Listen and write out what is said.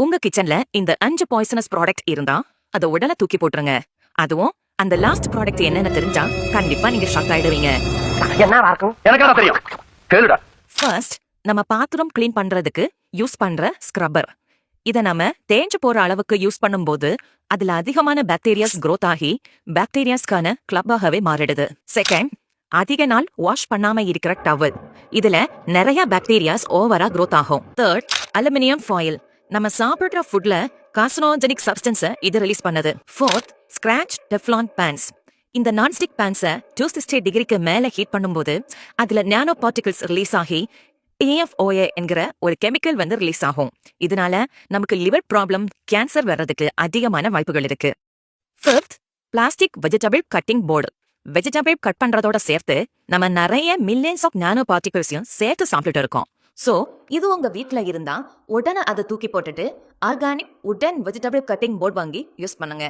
உங்க கிச்சன்ல இந்த 5 பாய்சனஸ் ப்ராடக்ட் இருந்தா அத உடனே தூக்கி போட்டுருங்க. அதுவும் அந்த லாஸ்ட் ப்ராடக்ட் என்னன்னு தெரிஞ்சா கண்டிப்பா நீங்க ஷாக் ஆயிடுவீங்க. என்ன இருக்கும் எனக்கு தெரியும் கேளுடா. ஃபர்ஸ்ட், நம்ம பாத்ரூம் கிளீன் பண்றதுக்கு யூஸ் பண்ற ஸ்க்ரப்பர். இத நம்ம தேஞ்சு போற அளவுக்கு யூஸ் பண்ணும்போது அதுல அதிகமான பாக்டீரியாஸ் growth ஆகி பாக்டீரியாஸ்க்கான கிளப்பாகவே மாறிடுது. செகண்ட், அதிக நாள் வாஷ் பண்ணாம இருக்கிற டவல். இதுல நிறைய பாக்டீரியாஸ் ஓவரா growth ஆகும். Third, aluminium foil. நம்ம சாப்பிடுற ஃபுட்ல கார்சினோஜெனிக் சப்ஸ்டன்ஸை இது ரிலீஸ் பண்ணுது. Fourth, scratch Teflon pans. இந்த நான்ஸ்டிக் பேன்ஸை 260 டிகிரிக்கு மேல ஹீட் பண்ணும்போது அதுல நானோ பார்ட்டிகிள்ஸ் ரிலீஸ் ஆகி AFOA என்கிற ஒரு கெமிக்கல் வந்து ரிலீஸ் ஆகும். இதனால நமக்கு லிவர் ப்ராப்ளம், கேன்சர் வர்றதுக்கு அதிகமான வாய்ப்புகள் இருக்கு. Fifth, plastic vegetable cutting board. Vegetable cut பண்றதோட சேர்த்து நம்ம நிறைய மில்லியன்ஸ் ஆஃப் நானோ பார்ட்டிகிள்ஸையும் சேர்த்து சாப்பிட்டுட்டு இருக்கோம். சோ இது உங்க வீட்ல இருந்தா உடனே அதை தூக்கி போட்டுட்டு ஆர்கானிக் உடன் வெஜிடபிள் கட்டிங் போர்டு வாங்கி யூஸ் பண்ணுங்க.